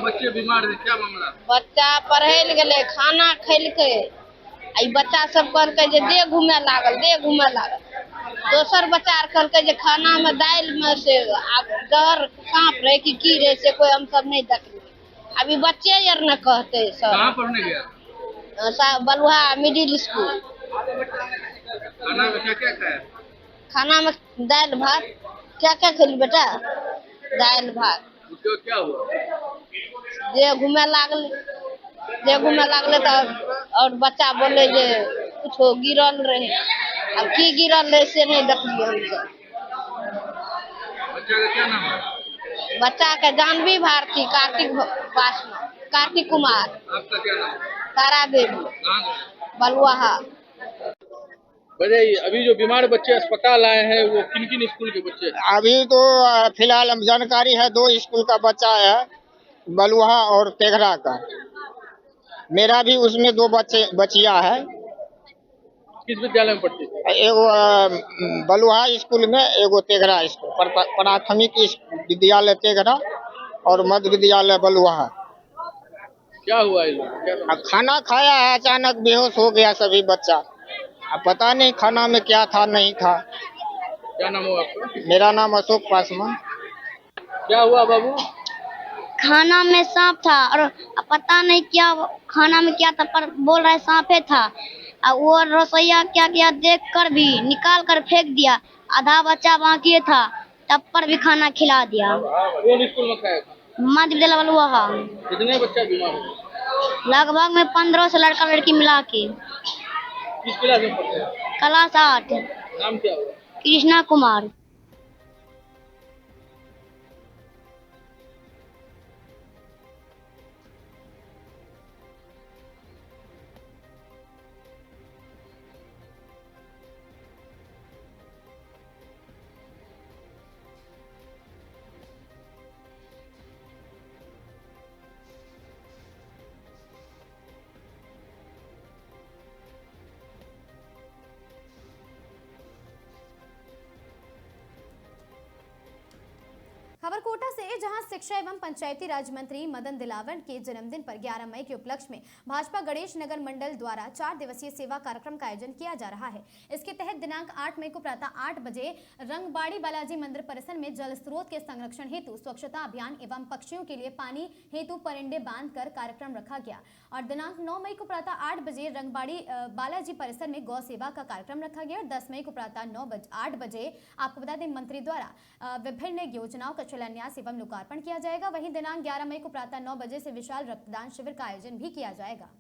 बच्चे बीमार है, क्या मामला? बच्चा पढ़े गए, खाना खेलके आई बच्चा सब कहलकै जे देह घूमे लागल, दोसर बच्चा आर कहलकै जे खाना में दाल में से डर सांप रहे की रहे से कोई हम सब नहीं देखलिए। अभी बच्चे यार न कहते सब। कहाँ पढ़ने गया? बलुआ मिडिल स्कूल। खाना में क्या क्या खाया? खाना में दाल भात। क्या क्या खेली बेटा? दाल भात। उसको क्या हुआ? जे घूमे लागले तो और बच्चा बोले जे कुछ गिरल रहे, अब की गिरल रहे से नहीं देखलिए हम सब। बच्चा का क्या नाम है? बच्चा के जानवी भारती, कार्तिक कुमार। आपका क्या नाम? तारा देवी, बलुआहा। बताइए, अभी जो बीमार बच्चे अस्पताल आए हैं वो किन किन स्कूल के बच्चे? अभी तो फिलहाल हम जानकारी है 2 स्कूल का बच्चा है, बलुहा और तेघरा का। मेरा भी उसमें 2 बचिया है। किस विद्यालय में पढ़ती थी? एगो बलुहा स्कूल में, एगो तेघरा स्कूल। प्राथमिक विद्यालय तेघरा और मध्य विद्यालय बलुहा। क्या हुआ इनको? खाना खाया है, अचानक बेहोश हो गया सभी बच्चा। अब पता नहीं खाना में क्या था नहीं था। क्या नाम हुआ आपका? मेरा नाम अशोक पासवान। क्या हुआ बाबू? खाना में सांप था और पता नहीं क्या खाना में क्या था, पर बोल रहा है सांपे था। और वो रसोईया क्या किया देख कर भी निकाल कर फेंक दिया। आधा बच्चा बाकी था, तब पर भी खाना खिला दिया। कौन स्कूल में खाया था? मध्य विद्यालय बलुआहा। कितने बच्चा बीमार हुए? लगभग में 15 से लड़का लड़की मिला के। किस क्लास में पढ़ते हैं? क्लास 8। नाम क्या हुआ? कृष्णा कुमार। कोटा से जहां शिक्षा एवं पंचायती राज मंत्री मदन दिलावर के जन्मदिन पर 11 मई के उपलक्ष्य में भाजपा गणेश नगर मंडल द्वारा 4 दिवसीय सेवा कार्यक्रम का आयोजन किया जा रहा है। इसके तहत दिनांक 8 मई को प्रातः 8 बजे रंगबाड़ी बालाजी मंदिर परिसर में जल स्रोत के संरक्षण हेतु स्वच्छता अभियान एवं पक्षियों के लिए पानी हेतु परिंदे बांधकर कार्यक्रम रखा गया और दिनांक 9 मई को प्रातः 8 बजे रंगबाड़ी बालाजी परिसर में गौ सेवा का कार्यक्रम रखा गया और 10 मई को प्रातः 8 बजे आपको बता दें मंत्री द्वारा विभिन्न योजनाओं का शिलान्यास एवं लोकार्पण किया जाएगा। वहीं दिनांक 11 मई को प्रातः 9 बजे से विशाल रक्तदान शिविर का आयोजन भी किया जाएगा।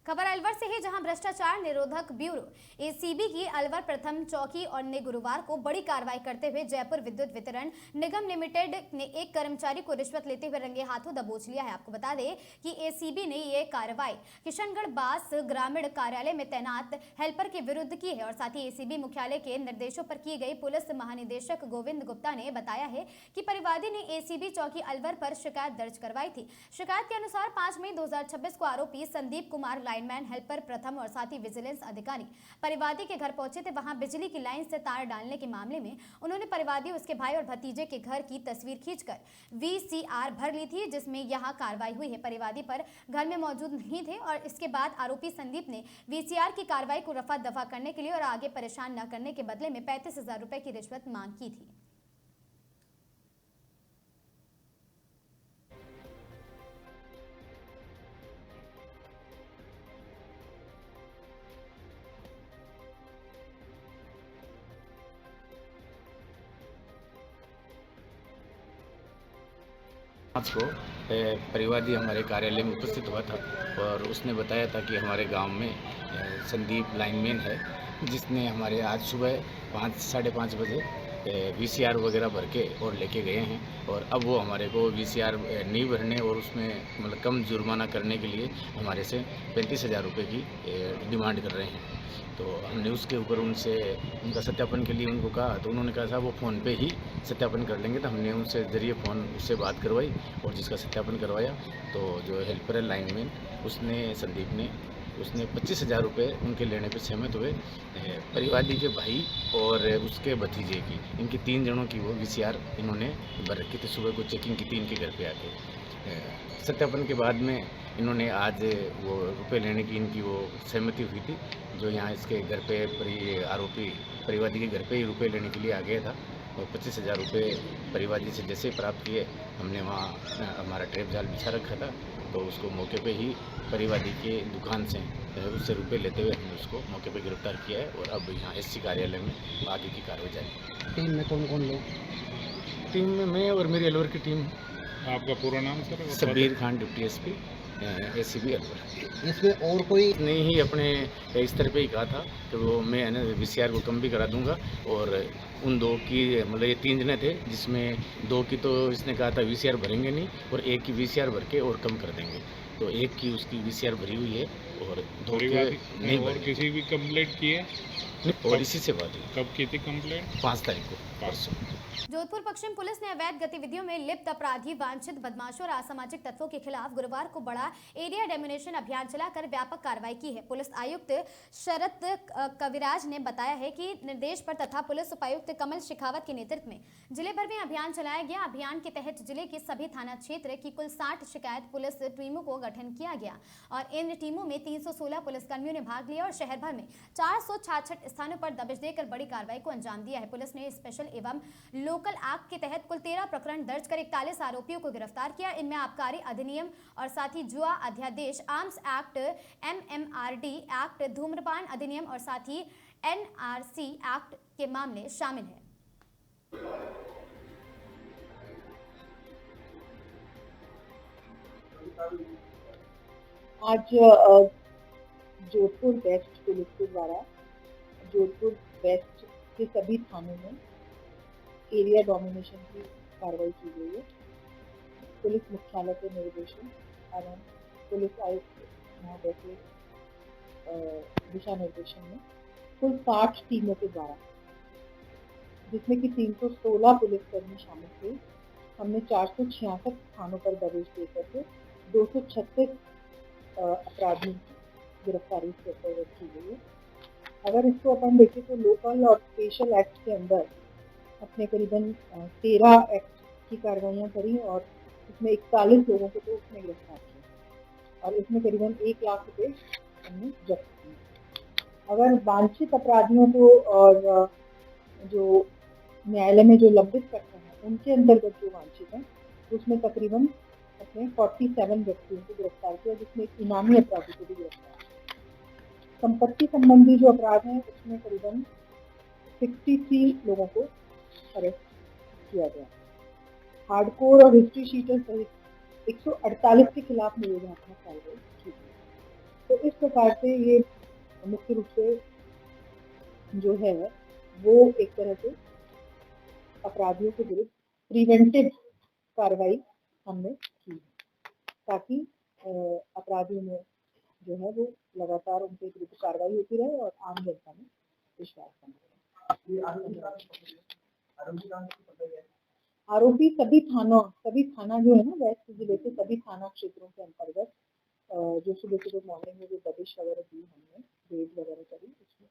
खबर अलवर से है, जहां भ्रष्टाचार निरोधक ब्यूरो एसीबी की अलवर प्रथम चौकी और ने गुरुवार को बड़ी कार्रवाई करते हुए जयपुर विद्युत वितरण निगम लिमिटेड ने एक कर्मचारी को रिश्वत लेते हुए रंगे हाथों दबोच लिया है। आपको बता दें कि एसीबी ने ये कार्रवाई किशनगढ़ बास ग्रामीण कार्यालय में तैनात हेल्पर के विरुद्ध की है और साथ ही एसीबी मुख्यालय के निर्देशों पर की गई। पुलिस महानिदेशक गोविंद गुप्ता ने बताया है कि परिवादी ने एसीबी चौकी अलवर पर शिकायत दर्ज करवाई थी। शिकायत के अनुसार 5 मई 2026 को आरोपी संदीप कुमार लाइनमैन हेल्पर प्रथम और साथ ही विजिलेंस अधिकारी परिवादी के घर पहुंचे थे। वहां बिजली की लाइन से तार डालने के मामले में उन्होंने परिवादी, उसके भाई और भतीजे के घर की तस्वीर खींचकर वीसीआर भर ली थी, जिसमें यहां कार्रवाई हुई है। परिवादी पर घर में मौजूद नहीं थे और इसके बाद आरोपी संदीप ने वीसीआर की कार्रवाई को रफा दफा करने के लिए और आगे परेशान न करने के बदले में 35,000 रुपए की रिश्वत मांग की थी। आज को परिवादी हमारे कार्यालय में उपस्थित हुआ था और उसने बताया था कि हमारे गांव में संदीप लाइनमैन है, जिसने हमारे आज सुबह 5-5:30 बजे वीसीआर वगैरह भर के और लेके गए हैं और अब वो हमारे को वीसीआर नहीं भरने और उसमें मतलब कम जुर्माना करने के लिए हमारे से 35,000 रुपये की डिमांड कर रहे हैं। तो हमने उसके ऊपर उनसे उनका सत्यापन के लिए उनको कहा, तो उन्होंने कहा साहब वो फ़ोन पे ही सत्यापन कर लेंगे। तो हमने उनसे ज़रिए फ़ोन उससे बात करवाई और जिसका सत्यापन करवाया तो जो हेल्पर है लाइनमैन संदीप ने 25,000 रुपये उनके लेने पे सहमत हुए। परिवादी के भाई और उसके भतीजे की, इनकी 3 जनों की वो वीसीआर इन्होंने भर रखी थी। सुबह को चेकिंग की थी इनके घर पे आके। सत्यापन के बाद में इन्होंने आज वो रुपए लेने की इनकी वो सहमति हुई थी। जो यहाँ इसके घर पे आरोपी परिवादी के घर पे ही रुपए लेने के लिए आ गया था और 25,000 रुपये परिवादी से जैसे प्राप्त किए, हमने वहाँ हमारा ट्रैप जाल बिछा रखा था तो उसको मौके पे ही परिवादी के दुकान से उससे रुपए लेते हुए हमने उसको मौके पे गिरफ्तार किया है और अब यहाँ एससी कार्यालय में आगे की कार्रवाई जारी। टीम में कौन कौन लोग? टीम में मैं और मेरी अलवर की टीम। आपका पूरा नाम sir? Sabir Khan, deputy SP ACB Alwar. इसमें और कोई नहीं ही अपने स्तर पे ही कहा था कि वो मैं वीसीआर को कम भी करा दूंगा और उन 2 की मतलब ये 3 जने थे जिसमें 2 की तो इसने कहा था वीसीआर भरेंगे नहीं और 1 की वीसीआर भर के और कम कर देंगे। तो 1 की उसकी वीसीआर भरी हुई है और 2 के नहीं भरी। किसी भी कंप्लेंट की है? और इसी से बात हुई। कब की थी कंप्लेंट? 5 तारीख को, परसों। जोधपुर पश्चिम पुलिस ने अवैध गतिविधियों में लिप्त अपराधी, वांछित बदमाशों और असामाजिक तत्वों के खिलाफ गुरुवार को बड़ा एरिया डेमोनेशन अभियान चलाकर व्यापक कार्रवाई की है। पुलिस आयुक्त शरद कविराज ने बताया है कि निर्देश पर तथा पुलिस उपायुक्त कमल शेखावत के नेतृत्व में जिले भर में अभियान चलाया गया। अभियान के तहत जिले के सभी थाना क्षेत्र की कुल 60 शिकायत पुलिस टीमों को गठन किया गया और इन टीमों में 316 पुलिसकर्मियों ने भाग लिया और शहर भर में 466 स्थानों पर दबिश देकर बड़ी कार्रवाई को अंजाम दिया है। पुलिस ने स्पेशल एवं लोकल एक्ट के तहत कुल 13 प्रकरण दर्ज कर 41 आरोपियों को गिरफ्तार किया। इनमें आबकारी अधिनियम और साथ ही जुआ अध्यादेश, आर्म्स एक्ट, MMRD एक्ट, धूम्रपान अधिनियम और साथ ही NRC एक्ट के मामले शामिल हैं। आज जोधपुर वेस्ट पुलिस के द्वारा जोधपुर वेस्ट के सभी थानों में एरिया डोमिनेशन की कार्रवाई की गई है। पुलिस मुख्यालय के निर्देशन एवं पुलिस आयुक्त महोदय के दिशा निर्देशन में कुल 60 टीमों के द्वारा, जिसमें कि 316 पुलिसकर्मी शामिल थे, हमने 466 स्थानों पर दबिश देकर के 236 अपराधियों की गिरफ्तारी की गई है। अगर इसको अपन देखें तो लोकल और स्पेशल एक्ट के अंदर अपने करीबन 13 एक्ट की कार्रवाइयाँ करी और इसमें 41 लोगों को तो उसमें गिरफ्तार किया और इसमें करीबन 1 लाख रुपए हमने जब्त किए। अगर वांछित अपराधियों को और जो न्यायालय में जो लंबित करते हैं उनके अंतर्गत जो वांछित हैं उसमें तकरीबन अपने 47 व्यक्तियों को गिरफ्तार किया, जिसमें एक इनामी अपराधी को भी गिरफ्तार किया। संपत्ति संबंधी जो अपराध हैं उसमें करीबन 63 लोगों को अरेस्ट किया गया। हार्डकोर और हिस्ट्री शीटर सहित 148 के खिलाफ निरोधात्मक कार्रवाई की गई। तो इस प्रकार से ये मुख्य रूप से जो है वो एक तरह से अपराधियों के विरुद्ध प्रिवेंटिव कार्रवाई हमने की ताकि अपराधियों में जो है वो लगातार उनके विरुद्ध कार्रवाई होती रहे और आम जनता में विश्वास बना रहे। आरोपी सभी थाना जो है ना वेस्ट जिले के सभी थाना क्षेत्रों के अंतर्गत जो सुबह मॉर्निंग में जो दबिश वगैरह दी हमने, रेड वगैरह करी, उसमें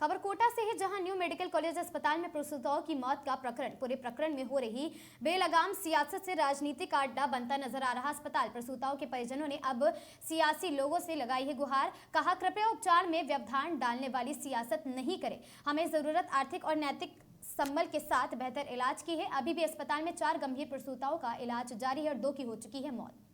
खबर कोटा से है, जहां न्यू मेडिकल कॉलेज अस्पताल में प्रसूताओं की मौत का प्रकरण, पूरे प्रकरण में हो रही बेलगाम सियासत से राजनीतिक अड्डा बनता नजर आ रहा अस्पताल। प्रसूताओं के परिजनों ने अब सियासी लोगों से लगाई है गुहार, कहा कृपया उपचार में व्यवधान डालने वाली सियासत नहीं करें, हमें जरूरत आर्थिक और नैतिक संबल के साथ बेहतर इलाज की है। अभी भी अस्पताल में 4 गंभीर प्रसूताओं का इलाज जारी है और 2 की हो चुकी है मौत।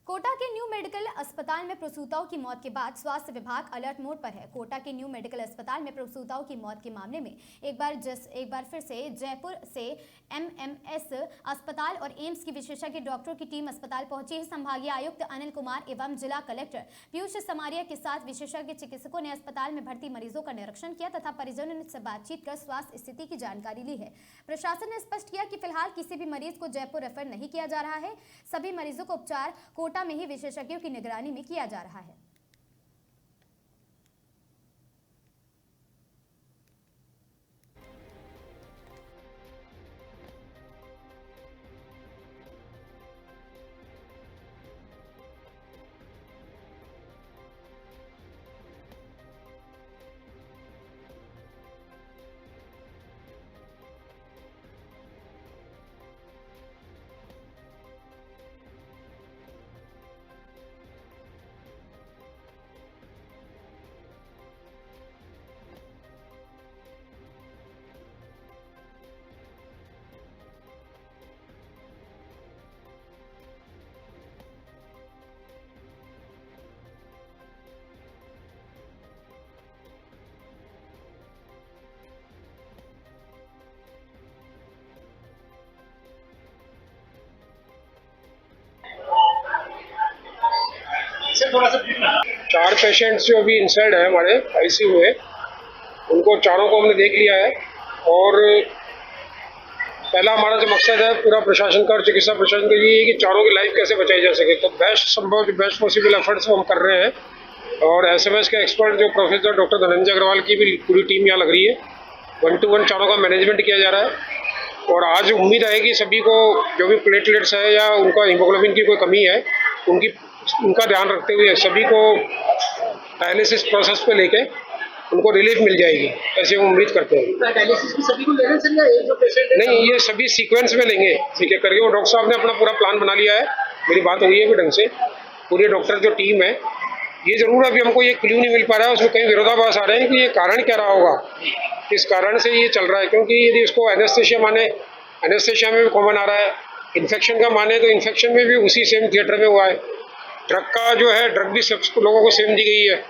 कोटा के न्यू मेडिकल अस्पताल में प्रसूताओं की मौत के बाद स्वास्थ्य विभाग अलर्ट मोड पर है। कोटा के न्यू मेडिकल अस्पताल में प्रसूताओं की मौत के मामले में एक बार फिर से जयपुर से MMS अस्पताल और एम्स की विशेषज्ञ डॉक्टरों की टीम अस्पताल पहुंची है। संभागीय आयुक्त अनिल कुमार एवं जिला कलेक्टर पीयूष समारिया के साथ विशेषज्ञ चिकित्सकों ने अस्पताल में भर्ती मरीजों का निरीक्षण किया तथा परिजनों से बातचीत कर स्वास्थ्य स्थिति की जानकारी ली है। प्रशासन ने स्पष्ट किया कि फिलहाल किसी भी मरीज को जयपुर रेफर नहीं किया जा रहा है, सभी मरीजों को उपचार कोटा में ही विशेषज्ञों की निगरानी में किया जा रहा है। थोड़ा सा 4 पेशेंट्स जो अभी इंसर्ड है हमारे ICU में, उनको चारों को हमने देख लिया है और पहला हमारा जो मकसद है पूरा प्रशासन का और चिकित्सा प्रशासन का ये है कि चारों की लाइफ कैसे बचाई जा सके। तो बेस्ट संभव जो बेस्ट पॉसिबल एफर्ट्स हम कर रहे हैं और SMS के एक्सपर्ट जो प्रोफेसर डॉक्टर धनंजय अग्रवाल की भी पूरी टीम यहाँ लग रही है। 1-to-1 चारों का मैनेजमेंट किया जा रहा है और आज उम्मीद है कि सभी को जो भी प्लेटलेट्स है या उनका हीमोग्लोबिन की कोई कमी है उनका ध्यान रखते हुए सभी को डायलिसिस प्रोसेस पे लेके उनको रिलीफ मिल जाएगी, ऐसे हम उम्मीद करते हैं। डायलिसिस की सभी को लेना चाहिए, एक जो पेशेंट नहीं, ये सभी सीक्वेंस में लेंगे ठीक है करके। वो डॉक्टर साहब ने अपना पूरा प्लान बना लिया है, मेरी बात हुई है भी ढंग से। पूरे डॉक्टर जो टीम है, ये जरूर अभी हमको ये क्लू नहीं मिल पा रहा है, उसमें कई विरोधाभास आ रहे हैं कि ये कारण क्या रहा होगा, किस कारण से ये चल रहा है। क्योंकि यदि उसको एनेस्थेशिया माने, एनेस्थेशिया में भी कॉमन आ रहा है, इन्फेक्शन का माने तो इन्फेक्शन में भी उसी सेम थिएटर में हुआ है। ड्रग का जो है, ड्रग भी सब लोगों को सेम दी गई है,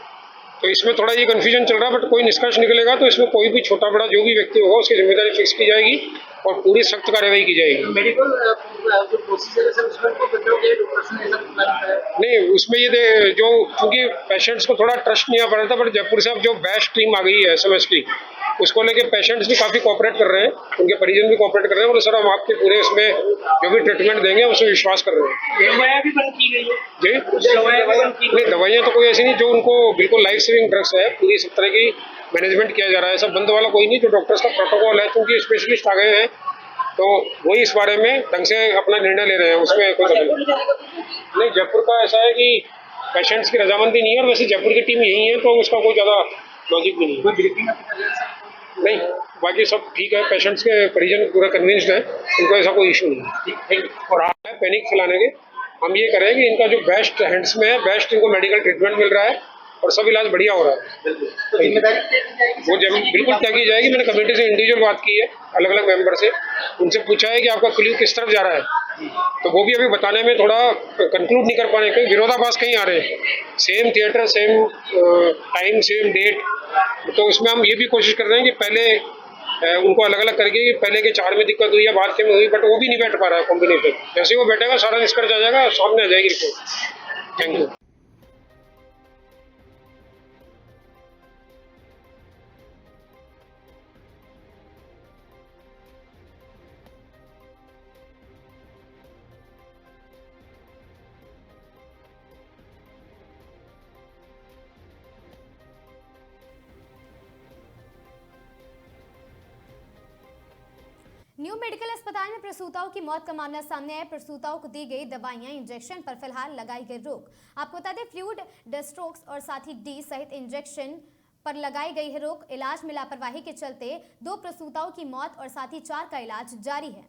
तो इसमें थोड़ा ये कन्फ्यूजन चल रहा है। बट कोई निष्कर्ष निकलेगा तो इसमें कोई भी छोटा बड़ा जो भी व्यक्ति होगा उसकी जिम्मेदारी फिक्स की जाएगी और पूरी सख्त कार्रवाई की जाएगी। मेडिकल जो प्रोसीजर है उसमें को बताओगे डॉक्टर ने ऐसा बताया नहीं, उसमें ये जो क्योंकि पेशेंट्स को थोड़ा ट्रस्ट नहीं आ पा रहा था, बट जयपुर से अब जो बेस्ट टीम आ गई है SMS की, उसको लेके पेशेंट्स भी काफ़ी कोऑपरेट कर रहे हैं, उनके परिजन भी कोऑपरेट कर रहे हैं और सर हम आपके पूरे इसमें जो भी ट्रीटमेंट देंगे उसमें विश्वास कर रहे हैं। दवाइयाँ भी बंद की गई है जी, नहीं दवाइयाँ तो कोई ऐसी नहीं, जो उनको बिल्कुल लाइफ सेविंग ड्रग्स है पूरी सब तरह की मैनेजमेंट किया जा रहा है। सब बंद वाला कोई नहीं, जो डॉक्टर्स का प्रोटोकॉल है, क्योंकि स्पेशलिस्ट आ गए हैं तो वही इस बारे में ढंग से अपना निर्णय ले रहे हैं, उसमें कोई नहीं। जयपुर का ऐसा है कि पेशेंट्स की रजामंदी नहीं है और वैसे जयपुर की टीम यही है तो उसका कोई ज़्यादा लॉजिक भी नहीं। बाकी सब ठीक है, पेशेंट्स के परिजन पूरा कन्विंस्ड है, उनको ऐसा कोई इशू नहीं है। और आप है पैनिक फैलाने के, हम ये करें कि इनका जो बेस्ट हैंड्स में है, बेस्ट इनको मेडिकल ट्रीटमेंट मिल रहा है और सब इलाज बढ़िया हो रहा है। तो जिम्मेदारी वो बिल्कुल तय की जाएगी। मैंने कमेटी से इंडिविजुअल बात की है, अलग अलग मेंबर से, उनसे पूछा है कि आपका क्ल्यू किस तरफ जा रहा है, तो वो भी अभी बताने में थोड़ा कंक्लूड नहीं कर पा रहे, क्योंकि विरोधाभास कहीं आ रहे हैं। Same theatre, same time, same date, तो उसमें हम ये भी कोशिश कर रहे हैं कि पहले उनको अलग अलग करके पहले के 4 में दिक्कत हुई या बाद के में हुई, बट वो भी नहीं बैठ पा रहा है कॉम्बिनेशन। जैसे वो बैठेगा सारा निष्कर्ष आ जाएगा, सामने आ जाएगी report. Thank you. New medical अस्पताल में प्रसूताओं की मौत का मामला सामने आया। प्रसूताओं को दी गई दवाइयां, इंजेक्शन पर फिलहाल लगाई गई रोक। आपको बता दें, फ्लूइड, डेस्ट्रोक्स और साथ ही डी सहित इंजेक्शन पर लगाई गई है रोक। इलाज में लापरवाही के चलते 2 प्रसूताओं की मौत और साथ ही 4 का इलाज जारी है।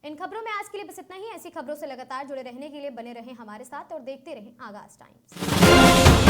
इन खबरों में आज के लिए बस इतना ही। ऐसी खबरों से लगातार जुड़े रहने के लिए बने रहें हमारे साथ और देखते रहें आगाज टाइम्स।